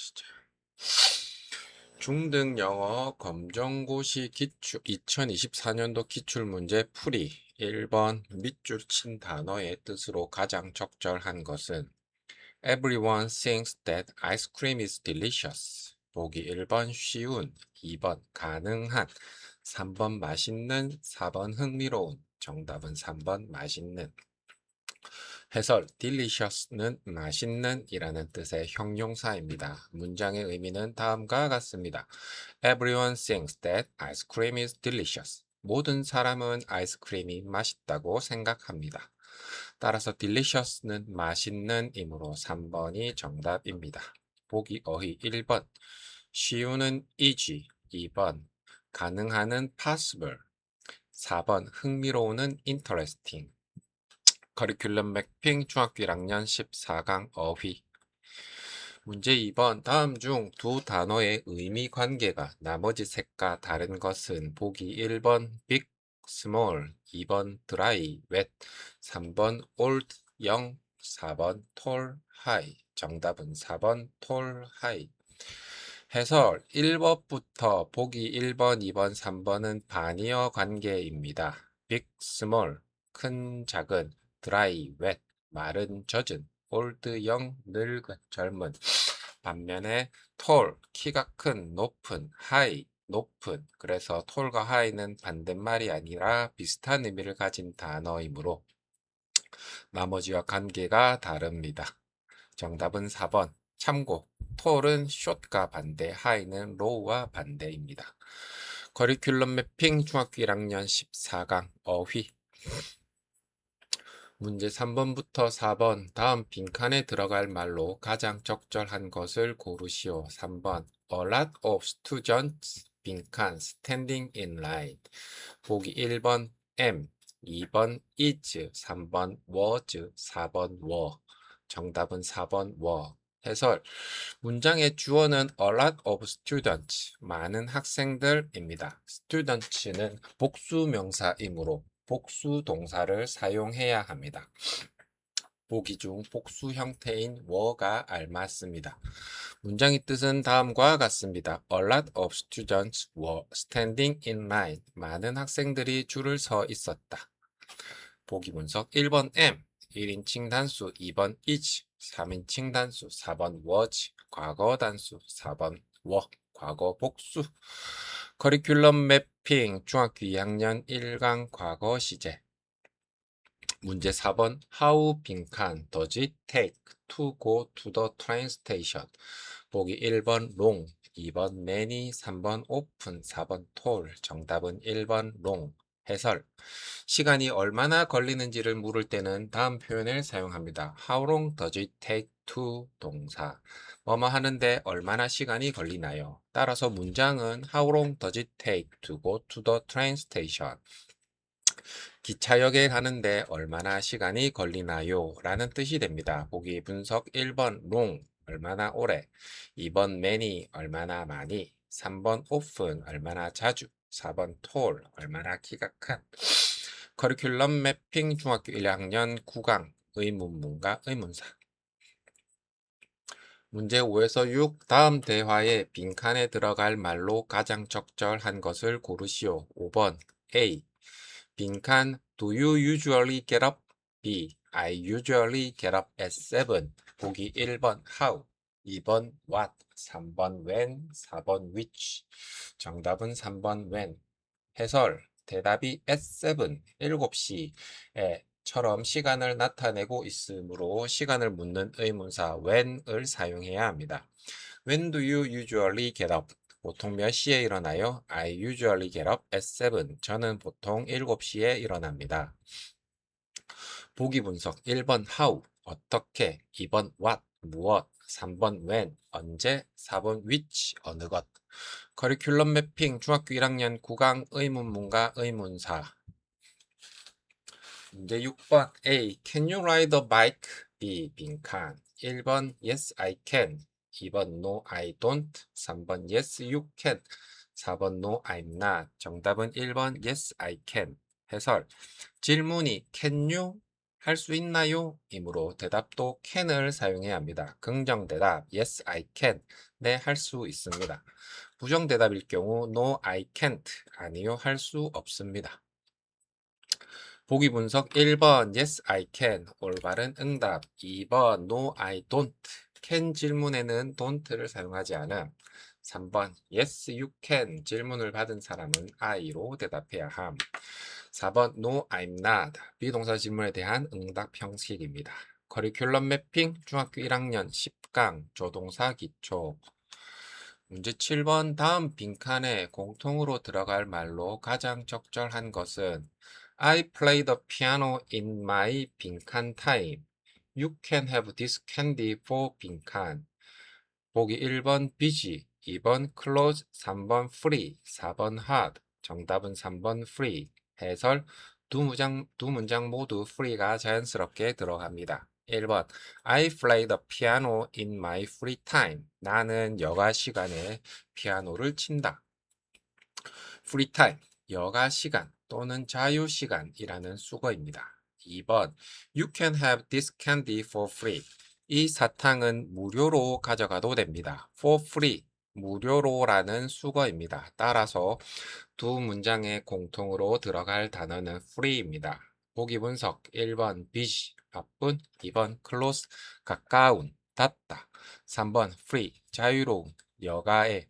시작. 중등 영어 검정고시 기출 2024년도 기출문제 풀이 1번 밑줄 친 단어의 뜻으로 가장 적절한 것은 Everyone thinks that ice cream is delicious. 보기 1번 쉬운, 2번 가능한, 3번 맛있는, 4번 흥미로운. 정답은 3번 맛있는. 해설 delicious는 맛있는 이라는 뜻의 형용사입니다. 문장의 의미는 다음과 같습니다. Everyone thinks that ice cream is delicious. 모든 사람은 아이스크림이 맛있다고 생각합니다. 따라서 delicious는 맛있는 이므로 3번이 정답입니다. 보기 어휘 1번 쉬우는 easy, 2번 가능한은 possible, 4번 흥미로운은 interesting. 커리큘럼 매핑 중학교 1학년 14강 어휘. 문제 2번 다음 중 두 단어의 의미 관계가 나머지 색과 다른 것은 보기 1번 big, small, 2번 dry, wet, 3번 old, young, 4번 tall, high. 정답은 4번 tall, high. 해설 1번부터 보기 1번, 2번, 3번은 반의어 관계입니다. big, small, 큰, 작은, dry, wet, 마른, 젖은, old, young, 늙은, 젊은. 반면에 tall, 키가 큰, 높은, high, 높은. 그래서 tall과 high는 반대말이 아니라 비슷한 의미를 가진 단어이므로 나머지와 관계가 다릅니다. 정답은 4번. 참고, tall은 short과 반대, high는 low와 반대입니다. 커리큘럼 매핑 중학교 1학년 14강 어휘. 문제 3번부터 4번 다음 빈칸에 들어갈 말로 가장 적절한 것을 고르시오. 3번 A lot of students 빈칸 standing in line. 보기 1번 am, 2번 is, 3번 was, 4번 were. 정답은 4번 were. 해설 문장의 주어는 a lot of students, 많은 학생들입니다. students는 복수 명사이므로 복수 동사를 사용해야 합니다. 보기 중 복수 형태인 were가 알맞습니다. 문장의 뜻은 다음과 같습니다. A lot of students were standing in line. 많은 학생들이 줄을 서 있었다. 보기 분석 1번 am, 1인칭 단수, 2번 is, 3인칭 단수, 4번 was, 과거 단수, 4번 were, 과거 복수. 커리큘럼 매핑 중학교 2학년 1강 과거 시제. 문제 4번 How 빈칸 does it take to go to the train station? 보기 1번 long, 2번 many, 3번 often, 4번 tall. 정답은 1번 long. 해설 시간이 얼마나 걸리는지를 물을 때는 다음 표현을 사용합니다. How long does it take to 동사. 뭐뭐 하는데 얼마나 시간이 걸리나요? 따라서 문장은 How long does it take to go to the train station? 기차역에 가는데 얼마나 시간이 걸리나요? 라는 뜻이 됩니다. 보기 분석 1번 long, 얼마나 오래, 2번 many, 얼마나 많이, 3번 often, 얼마나 자주, 4번 tall, 얼마나 키가 큰. 커리큘럼 매핑 중학교 1학년 9강 의문문과 의문사. 문제 5에서 6 다음 대화에 빈칸에 들어갈 말로 가장 적절한 것을 고르시오. 5번 A 빈칸 Do you usually get up? B. I usually get up at 7. 보기 1번 How, 2번 What, 3번 When, 4번 Which. 정답은 3번 When. 해설 대답이 at 7, 7시에 처럼 시간을 나타내고 있으므로 시간을 묻는 의문사 when을 사용해야 합니다. When do you usually get up? 보통 몇 시에 일어나요? I usually get up at 7. 저는 보통 7시에 일어납니다. 보기 분석 1번 how, 어떻게, 2번 what, 무엇, 3번 when, 언제, 4번 which, 어느 것. 커리큘럼 매핑 중학교 1학년 9강 의문문과 의문사. 문제 6번 A. Can you ride a bike? B. 빈칸 1번 Yes, I can. 2번 No, I don't. 3번 Yes, you can. 4번 No, I'm not. 정답은 1번 Yes, I can. 해설 질문이 Can you? 할 수 있나요? 이므로 대답도 can을 사용해야 합니다. 긍정 대답 yes I can. 네, 할 수 있습니다. 부정 대답일 경우 no I can't. 아니요, 할 수 없습니다. 보기 분석 1번 yes I can 올바른 응답. 2번 no I don't. can 질문에는 don't를 사용하지 않음. 3번 yes you can 질문을 받은 사람은 I로 대답해야 함. 4번 no I'm not 비동사 질문에 대한 응답 형식입니다. 커리큘럼 매핑 중학교 1학년 10강 조동사 기초. 문제 7번 다음 빈칸에 공통으로 들어갈 말로 가장 적절한 것은 I play the piano in my 빈칸 time. You can have this candy for 빈칸. 보기 1번 busy, 2번 close, 3번 free, 4번 hard. 정답은 3번 free. 해설 두 문장 모두 free가 자연스럽게 들어갑니다. 1번 I play the piano in my free time. 나는 여가 시간에 피아노를 친다. free time, 여가 시간 또는 자유 시간이라는 수거입니다. 2번 You can have this candy for free. 이 사탕은 무료로 가져가도 됩니다. for free, 무료로라는 수거입니다. 따라서 두 문장에 공통으로 들어갈 단어는 free입니다. 보기 분석 1번 busy, 바쁜, 2번 close, 가까운, 닿다, 3번 free, 자유로운, 여가에,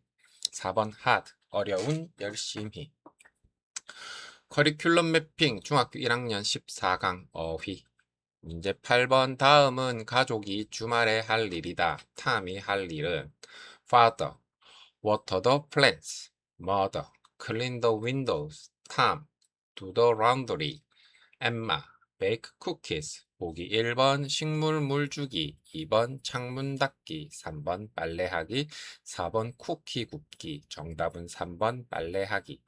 4번 hard, 어려운, 열심히. 커리큘럼 매핑 중학교 1학년 14강 어휘. 문제 8번 다음은 가족이 주말에 할 일이다. 탐이 할 일은 father, water the plants, mother, clean the windows, Tom, do the laundry, Emma, bake cookies. 보기 1번 식물 물 주기, 2번 창문 닫기, 3번 빨래하기, 4번 쿠키 굽기. 정답은 3번 빨래하기.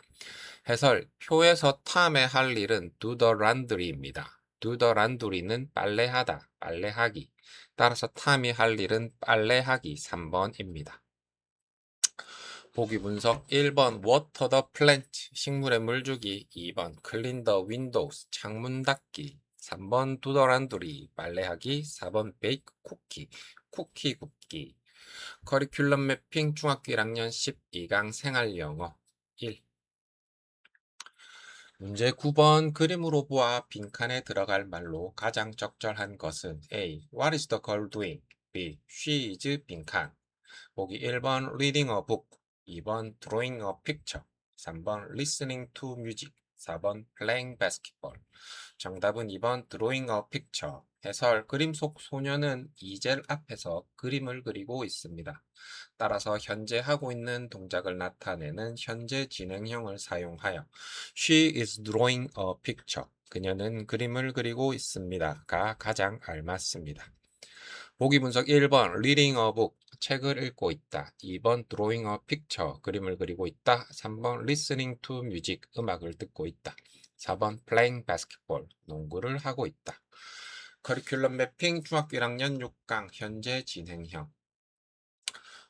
해설 표에서 탐의 할 일은 do the laundry입니다. do the laundry는 빨래하다, 빨래하기. 따라서 탐이 할 일은 빨래하기 3번입니다. 보기 분석 1번 water the plant 식물에 물 주기, 2번 clean the windows 창문 닫기, 3번 do the laundry 빨래하기, 4번 bake cookie 쿠키 굽기. 커리큘럼 매핑 중학교 1학년 12강 생활영어 1. 문제 9번 그림으로 보아 빈칸에 들어갈 말로 가장 적절한 것은 A. What is the girl doing? B. She is 빈칸. 보기 1번 reading a book, 2번 drawing a picture, 3번 listening to music, 4번 playing basketball. 정답은 2번 drawing a picture. 해설 그림 속 소녀는 이젤 앞에서 그림을 그리고 있습니다. 따라서 현재 하고 있는 동작을 나타내는 현재 진행형을 사용하여 She is drawing a picture. 그녀는 그림을 그리고 있습니다가 가장 알맞습니다. 보기 분석 1번 reading a book 책을 읽고 있다. 2번 drawing a picture 그림을 그리고 있다. 3번 listening to music 음악을 듣고 있다. 4번 playing basketball 농구를 하고 있다. 커리큘럼 매핑 중학교 1학년 6강 현재 진행형.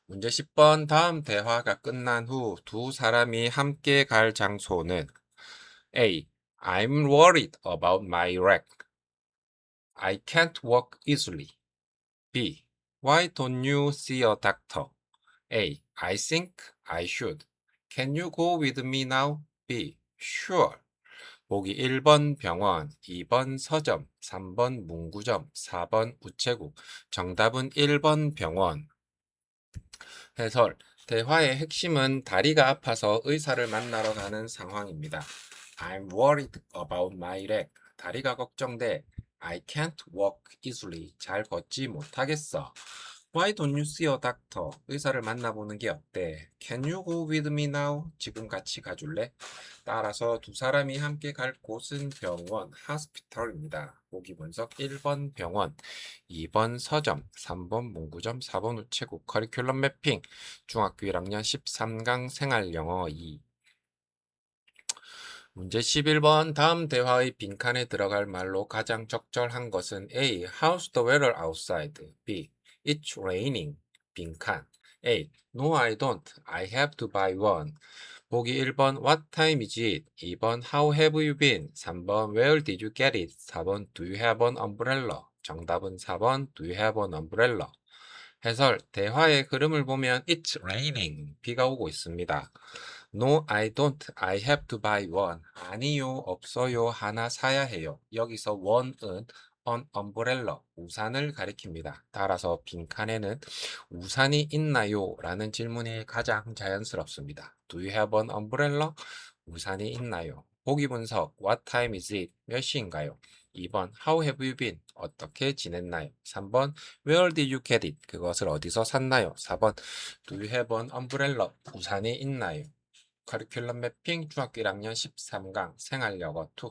문제 10번 다음 대화가 끝난 후 두 사람이 함께 갈 장소는 A. I'm worried about my leg. I can't walk easily. B. Why don't you see a doctor? A. I think I should. Can you go with me now? B. Sure. 보기 1번 병원, 2번 서점, 3번 문구점, 4번 우체국. 정답은 1번 병원. 해설 대화의 핵심은 다리가 아파서 의사를 만나러 가는 상황입니다. I'm worried about my leg. 다리가 걱정돼. I can't walk easily. 잘 걷지 못하겠어. Why don't you see a doctor? 의사를 만나보는 게 어때? Can you go with me now? 지금 같이 가줄래? 따라서 두 사람이 함께 갈 곳은 병원, hospital입니다. 보기 분석 1번 병원, 2번 서점, 3번 문구점, 4번 우체국. 커리큘럼 매핑 중학교 1학년 13강 생활영어 2. 문제 11번 다음 대화의 빈칸에 들어갈 말로 가장 적절한 것은 A. How's the weather outside? B. It's raining. 빈칸. A. No, I don't. I have to buy one. 보기 1번 What time is it? 2번 How have you been? 3번 Where did you get it? 4번 Do you have an umbrella? 정답은 4번 Do you have an umbrella? 해설 대화의 흐름을 보면 It's raining. 비가 오고 있습니다. No, I don't. I have to buy one. 아니요, 없어요. 하나 사야 해요. 여기서 one은 an umbrella, 우산을 가리킵니다. 따라서 빈칸에는 우산이 있나요? 라는 질문이 가장 자연스럽습니다. Do you have an umbrella? 우산이 있나요? 보기 분석 What time is it? 몇 시인가요? 2번 How have you been? 어떻게 지냈나요? 3번 Where did you get it? 그것을 어디서 샀나요? 4번 Do you have an umbrella? 우산이 있나요? 커리큘럼 매핑 중학교 1학년 13강 생활영어 2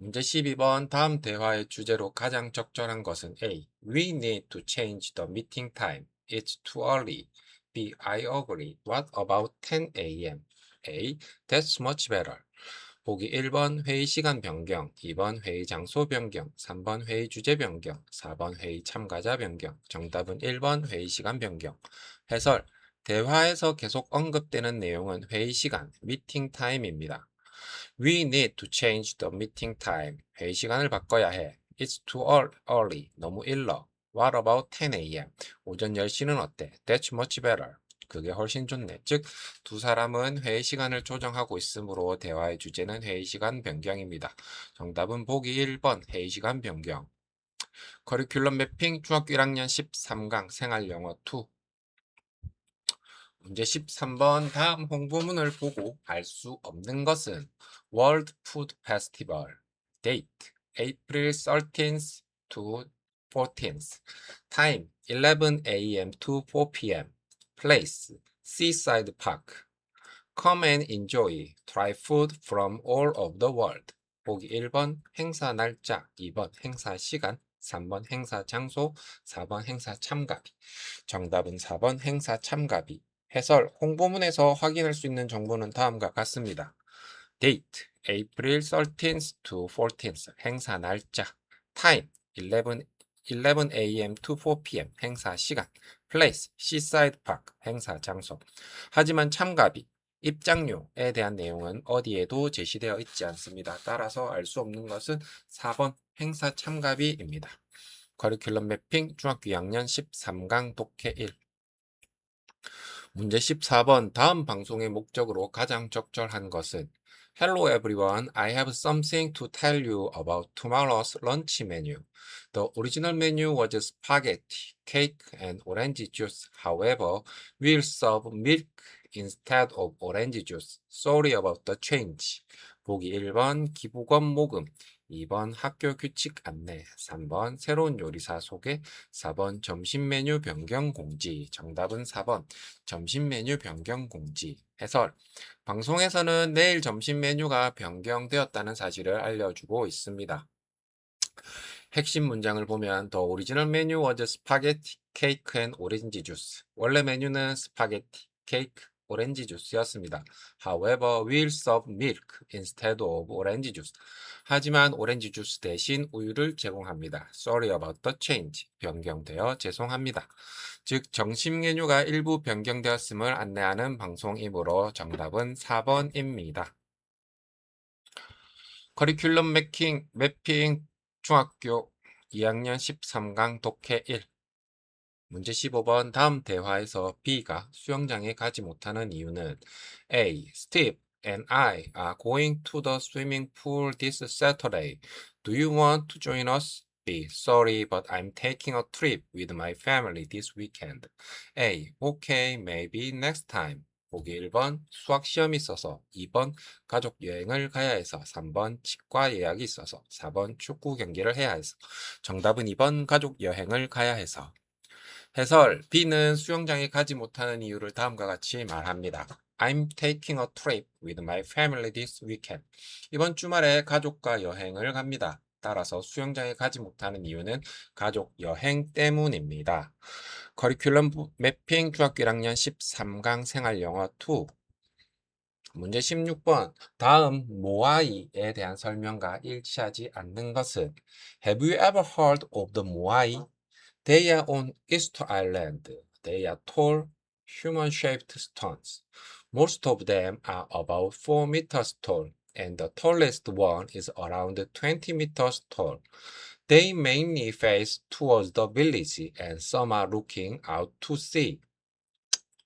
문제 12번 다음 대화의 주제로 가장 적절한 것은 A. We need to change the meeting time. It's too early. B. I agree. What about 10 a.m.? A. That's much better. 보기 1번 회의 시간 변경, 2번 회의 장소 변경, 3번 회의 주제 변경, 4번 회의 참가자 변경. 정답은 1번 회의 시간 변경. 해설 대화에서 계속 언급되는 내용은 회의 시간, meeting time입니다. We need to change the meeting time. 회의 시간을 바꿔야 해. It's too early. 너무 일러. What about 10 a.m.? 오전 10시는 어때? That's much better. 그게 훨씬 좋네. 즉, 두 사람은 회의 시간을 조정하고 있으므로 대화의 주제는 회의 시간 변경입니다. 정답은 보기 1번 회의 시간 변경. 커리큘럼 매핑 중학교 1학년 13강 생활영어 2 문제 13번 다음 홍보문을 보고 알 수 없는 것은 World Food Festival Date April 13th to 14th Time 11 a.m. to 4 p.m. Place Seaside Park Come and enjoy Try food from all over the world 보기 1번 행사 날짜 2번 행사 시간 3번 행사 장소 4번 행사 참가비 정답은 4번 행사 참가비 해설, 홍보문에서 확인할 수 있는 정보는 다음과 같습니다. Date, April 13th to 14th, 행사 날짜. Time, 11 a.m. to 4 p.m., 행사 시간. Place, Seaside Park, 행사 장소. 하지만 참가비, 입장료에 대한 내용은 어디에도 제시되어 있지 않습니다. 따라서 알 수 없는 것은 4번 행사 참가비입니다. 커리큘럼 매핑 중학교 2학년 13강 독해 1 문제 14번 다음 방송의 목적으로 가장 적절한 것은 Hello everyone, I have something to tell you about tomorrow's lunch menu. The original menu was spaghetti, cake, and orange juice. However, we'll serve milk instead of orange juice. Sorry about the change. 보기 1번 기부금 모금 2번 학교 규칙 안내 3번 새로운 요리사 소개 4번 점심 메뉴 변경 공지 정답은 4번 점심 메뉴 변경 공지 해설 방송에서는 내일 점심 메뉴가 변경되었다는 사실을 알려주고 있습니다. 핵심 문장을 보면 The original menu was spaghetti, cake and orange juice. 원래 메뉴는 스파게티, 케이크, 오렌지 주스였습니다. However, we'll serve milk instead of orange juice. 하지만 오렌지 주스 대신 우유를 제공합니다. Sorry about the change. 변경되어 죄송합니다. 즉 점심 메뉴가 일부 변경되었음을 안내하는 방송이므로 정답은 4번입니다. 커리큘럼 매핑 중학교 2학년 13강 독해 1 문제 15번 다음 대화에서 B가 수영장에 가지 못하는 이유는 A. Steve and I are going to the swimming pool this Saturday. Do you want to join us? B. Sorry, but I'm taking a trip with my family this weekend. A. Okay, maybe next time. 보기 1번 수학 시험이 있어서 2번 가족 여행을 가야 해서 3번 치과 예약이 있어서 4번 축구 경기를 해야 해서 정답은 2번 가족 여행을 가야 해서 해설 B는 수영장에 가지 못하는 이유를 다음과 같이 말합니다. I'm taking a trip with my family this weekend. 이번 주말에 가족과 여행을 갑니다. 따라서 수영장에 가지 못하는 이유는 가족 여행 때문입니다. 커리큘럼 매핑 중학교 1학년 13강 생활영어 2 문제 16번 다음 모아이에 대한 설명과 일치하지 않는 것은 Have you ever heard of the 모아이? They are on Easter Island. They are tall, human-shaped stones. Most of them are about 4 meters tall, and the tallest one is around 20 meters tall. They mainly face towards the village, and some are looking out to sea.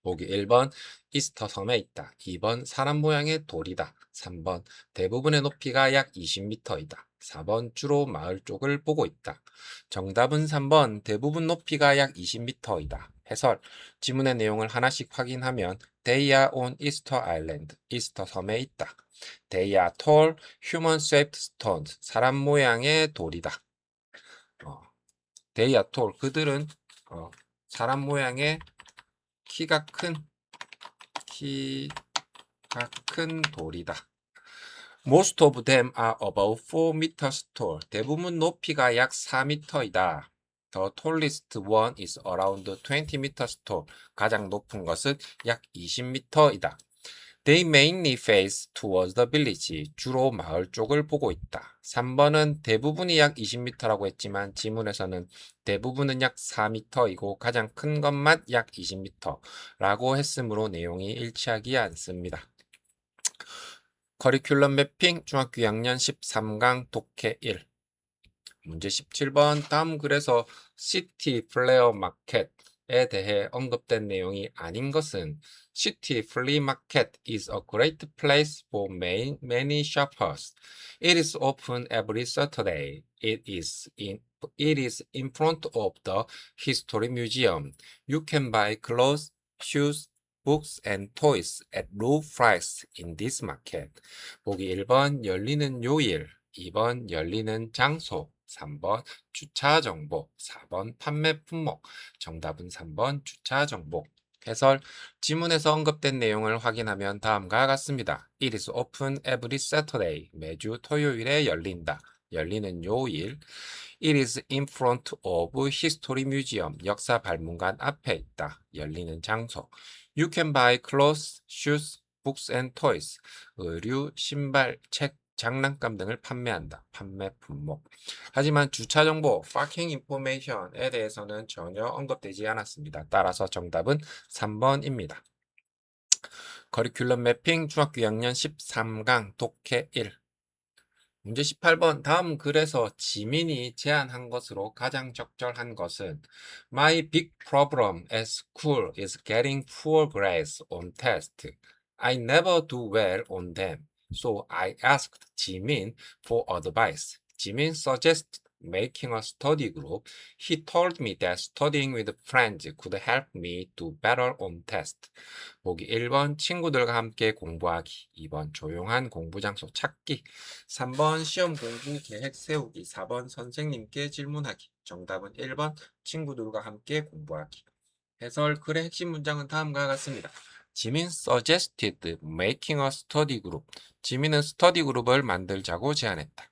보기 1번 이스터 섬에 있다. 2번 사람 모양의 돌이다. 3번 대부분의 높이가 약 20m이다. 4번 주로 마을 쪽을 보고 있다. 정답은 3번 대부분 높이가 약 20m이다. 해설 지문의 내용을 하나씩 확인하면 They are on Easter Island. 이스터 섬에 있다. They are tall, human-shaped stones. 사람 모양의 돌이다. They are tall. 그들은 사람 모양의 키가 큰 돌이다. Most of them are about 4 meters tall. 대부분 높이가 약 4m이다. The tallest one is around 20 meters tall. 가장 높은 것은 약 20m이다. They mainly face towards the village. 주로 마을 쪽을 보고 있다. 3번은 대부분이 약 20m라고 했지만 지문에서는 대부분은 약 4m이고 가장 큰 것만 약 20m라고 했으므로 내용이 일치하지 않습니다. 커리큘럼 매핑 중학교 2학년 13강 독해 1. 문제 17번 다음 글에서 시티 플레어 마켓에 대해 언급된 내용이 아닌 것은 City Flea Market is a great place for many shoppers. It is open every Saturday. It is in front of the History Museum. You can buy clothes, shoes, books and toys at low price in this market. 보기 1번 열리는 요일, 2번 열리는 장소, 3번 주차 정보, 4번 판매 품목. 정답은 3번 주차 정보. 해설 지문에서 언급된 내용을 확인하면 다음과 같습니다. It is open every Saturday. 매주 토요일에 열린다. 열리는 요일. It is in front of History Museum. 역사 박물관 앞에 있다. 열리는 장소. You can buy clothes, shoes, books and toys. 의류, 신발, 책, 장난감 등을 판매한다. 판매 품목. 하지만 주차 정보, parking information에 대해서는 전혀 언급되지 않았습니다. 따라서 정답은 3번입니다. 커리큘럼 매핑 중학교 2학년 13강 독해 1. 문제 18번 다음 글에서 지민이 제안한 것으로 가장 적절한 것은 My big problem at school is getting poor grades on test. I never do well on them. So I asked Jimin for advice. Jimin suggested making a study group. He told me that studying with friends could help me do better on test. 보기 1번 친구들과 함께 공부하기, 2번 조용한 공부 장소 찾기, 3번 시험 공부 계획 세우기, 4번 선생님께 질문하기. 정답은 1번 친구들과 함께 공부하기. 해설 글의 핵심 문장은 다음과 같습니다. 지민 suggested making a study group. 지민은 스터디 그룹을 만들자고 제안했다.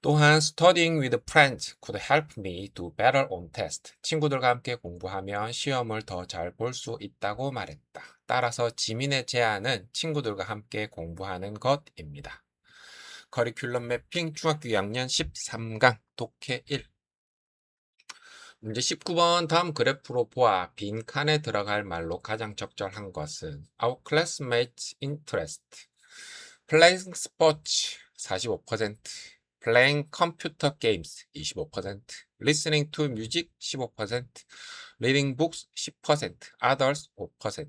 또한 studying with friends could help me do better on test. 친구들과 함께 공부하면 시험을 더 잘 볼 수 있다고 말했다. 따라서 지민의 제안은 친구들과 함께 공부하는 것입니다. 커리큘럼 매핑 중학교 2학년 13강 독해 1. 문제 19번 다음 그래프로 보아 빈칸에 들어갈 말로 가장 적절한 것은 Our classmates' interest. Playing sports 45%, playing computer games 25%, listening to music 15%, reading books 10%, others 5%.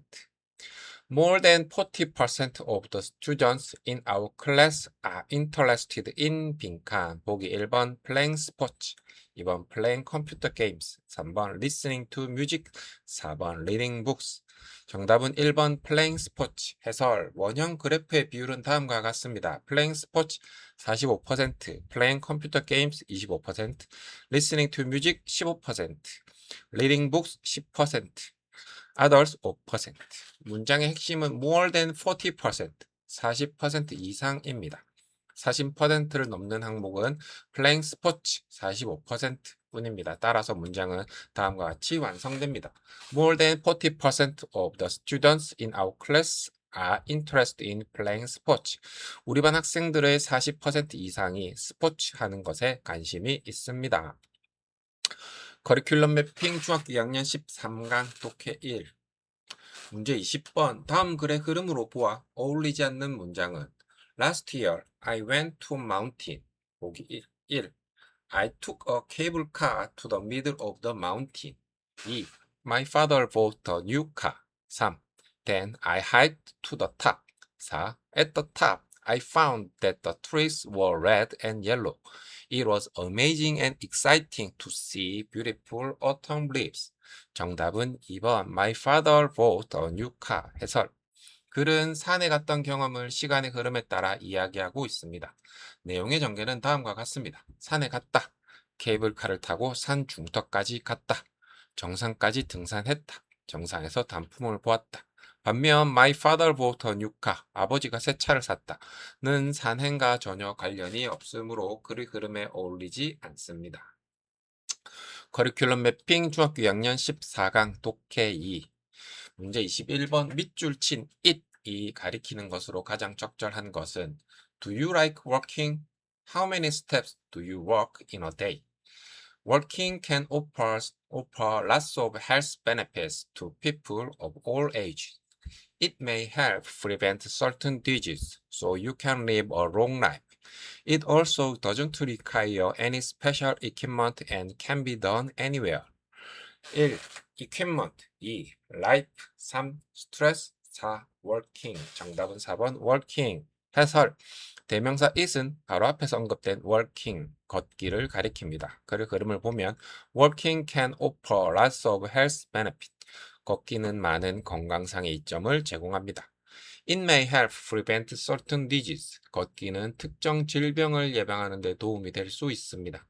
More than 40% of the students in our class are interested in 빈칸. 보기 1번 playing sports, 2번 playing computer games, 3번 listening to music, 4번 reading books. 정답은 1번 playing sports. 해설 원형 그래프의 비율은 다음과 같습니다. playing sports 45%, playing computer games 25%, listening to music 15%, reading books 10%. others 5%. 문장의 핵심은 more than 40%, 40% 이상입니다. 40%를 넘는 항목은 playing sports 45% 뿐입니다. 따라서 문장은 다음과 같이 완성됩니다. More than 40% of the students in our class are interested in playing sports. 우리 반 학생들의 40% 이상이 스포츠 하는 것에 관심이 있습니다. 커리큘럼 매핑 중학교 2학년 13강 독해 1. 문제 20번. 다음 글의 흐름으로 보아 어울리지 않는 문장은 Last year, I went to mountain. 보기 1. I took a cable car to the middle of the mountain. 2. My father bought a new car. 3. Then I hiked to the top. 4. At the top, I found that the trees were red and yellow. It was amazing and exciting to see beautiful autumn leaves. 정답은 2번 My father bought a new car. 해설. 글은 산에 갔던 경험을 시간의 흐름에 따라 이야기하고 있습니다. 내용의 전개는 다음과 같습니다. 산에 갔다. 케이블카를 타고 산 중턱까지 갔다. 정상까지 등산했다. 정상에서 단풍을 보았다. 반면 My father bought a new car. 아버지가 새 차를 샀다.는 산행과 전혀 관련이 없으므로 글의 흐름에 어울리지 않습니다. 커리큘럼 매핑 중학교 2학년 14강 독해 2. 문제 21번 밑줄 친 it이 가리키는 것으로 가장 적절한 것은 Do you like walking? How many steps do you walk in a day? Walking can offer lots of health benefits to people of all ages. It may help prevent certain diseases, so you can live a long life. It also doesn't require any special equipment and can be done anywhere. 1. equipment 2. life 3. stress 4. working 정답은 4번 working 해설 대명사 it은 바로 앞에서 언급된 working 걷기를 가리킵니다. 그의 그림을 보면 walking can offer lots of health benefit 걷기는 많은 건강상의 이점을 제공합니다. It may help prevent certain diseases. 걷기는 특정 질병을 예방하는 데 도움이 될 수 있습니다.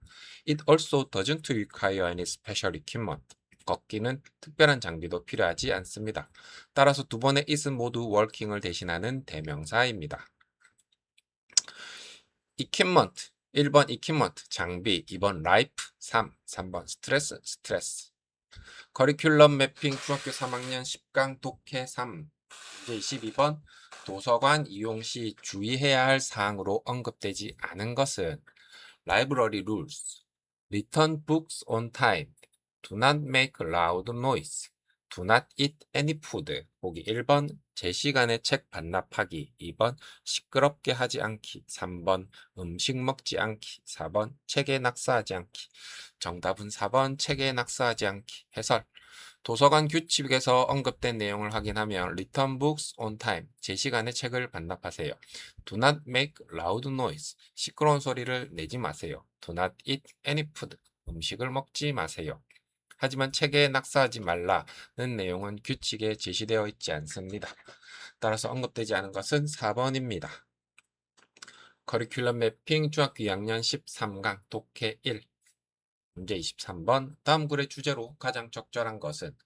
It also doesn't require any special equipment. 걷기는 특별한 장비도 필요하지 않습니다. 따라서 두 번의 it은 모두 working을 대신하는 대명사입니다. equipment 1번 equipment 장비 2번 life 3번 stress 커리큘럼 매핑 중학교 3학년 10강 독해 3 문제 22번 도서관 이용 시 주의해야 할 사항으로 언급되지 않은 것은 library rules, return books on time, do not make loud noise, do not eat any food. 보기 1번 제 시간에 책 반납하기 2번 시끄럽게 하지 않기 3번 음식 먹지 않기 4번 책에 낙서하지 않기 정답은 4번 책에 낙서하지 않기 해설 도서관 규칙에서 언급된 내용을 확인하면 Return books on time. 제 시간에 책을 반납하세요. Do not make loud noise. 시끄러운 소리를 내지 마세요. Do not eat any food. 음식을 먹지 마세요. 하지만 책에 낙서하지 말라는 내용은 규칙에 제시되어 있지 않습니다. 따라서 언급되지 않은 것은 4번입니다. 커리큘럼 매핑 중학교 2학년 13강 독해 1 문제 23번 다음 글의 주제로 가장 적절한 것은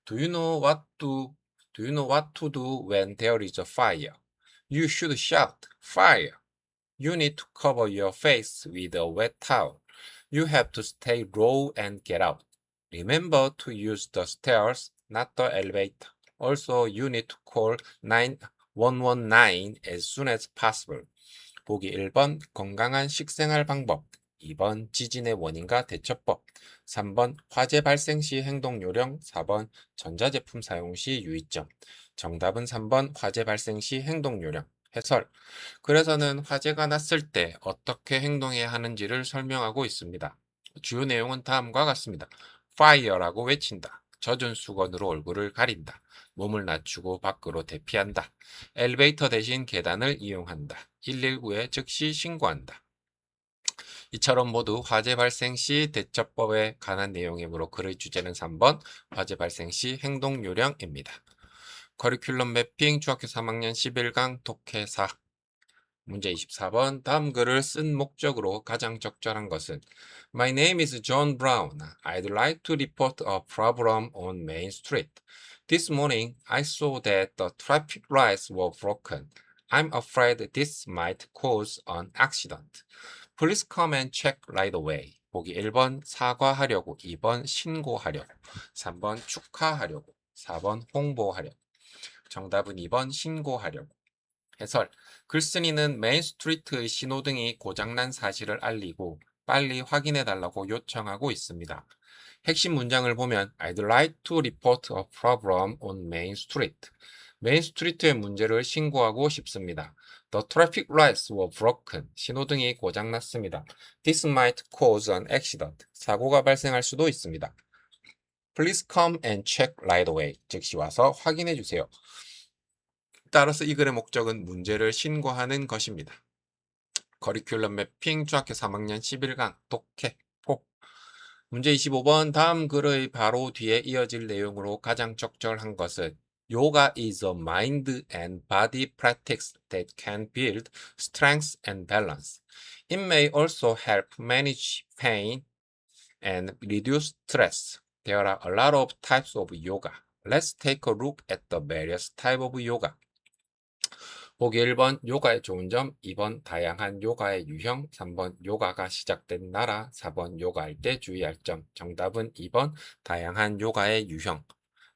Do you know what to do when there is a fire? You should shout fire. You need to cover your face with a wet towel. You have to stay low and get out. Remember to use the stairs, not the elevator. Also, you need to call 119 as soon as possible. 보기 1번 건강한 식생활 방법 2번 지진의 원인과 대처법 3번 화재 발생 시 행동 요령 4번 전자제품 사용 시 유의점 정답은 3번 화재 발생 시 행동 요령 해설 그래서는 화재가 났을 때 어떻게 행동해야 하는지를 설명하고 있습니다. 주요 내용은 다음과 같습니다. fire라고 외친다. 젖은 수건으로 얼굴을 가린다. 몸을 낮추고 밖으로 대피한다. 엘리베이터 대신 계단을 이용한다. 119에 즉시 신고한다. 이처럼 모두 화재 발생 시 대처법에 관한 내용이므로 글의 주제는 3번 화재 발생 시 행동 요령입니다. 커리큘럼 매핑 중학교 3학년 11강 독해 4 문제 24번 다음 글을 쓴 목적으로 가장 적절한 것은 My name is John Brown. I'd like to report a problem on Main Street. This morning I saw that the traffic lights were broken. I'm afraid this might cause an accident. Please come and check right away. 보기 1번 사과하려고, 2번 신고하려고, 3번 축하하려고, 4번 홍보하려고. 정답은 2번 신고하려고. 해설 글쓴이는 메인 스트리트의 신호등이 고장난 사실을 알리고 빨리 확인해달라고 요청하고 있습니다. 핵심 문장을 보면 I'd like to report a problem on Main Street. 메인 스트리트의 문제를 신고하고 싶습니다. The traffic lights were broken. 신호등이 고장났습니다. This might cause an accident. 사고가 발생할 수도 있습니다. Please come and check right away. 즉시 와서 확인해 주세요. 따라서 이 글의 목적은 문제를 신고하는 것입니다. 커리큘럼 매핑 중학교 3학년 11강 독해 포 문제 25번 다음 글의 바로 뒤에 이어질 내용으로 가장 적절한 것은 Yoga is a mind and body practice that can build strength and balance. It may also help manage pain and reduce stress. There are a lot of types of yoga. Let's take a look at the various types of yoga. 보기 1번 요가의 좋은 점, 2번 다양한 요가의 유형, 3번 요가가 시작된 나라, 4번 요가할 때 주의할 점. 정답은 2번 다양한 요가의 유형.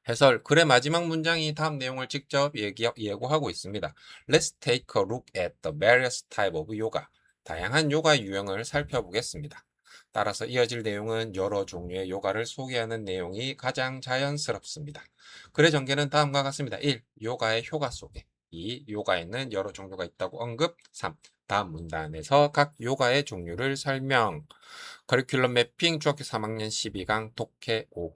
해설, 글의 마지막 문장이 다음 내용을 직접 예고하고 있습니다. Let's take a look at the various type of yoga. 다양한 요가 유형을 살펴보겠습니다. 따라서 이어질 내용은 여러 종류의 요가를 소개하는 내용이 가장 자연스럽습니다. 글의 전개는 다음과 같습니다. 1. 요가의 효과 소개. 2. 요가에는 여러 종류가 있다고 언급. 3. 다음 문단에서 각 요가의 종류를 설명. 커리큘럼 매핑 중학교 3학년 12강 독해 5.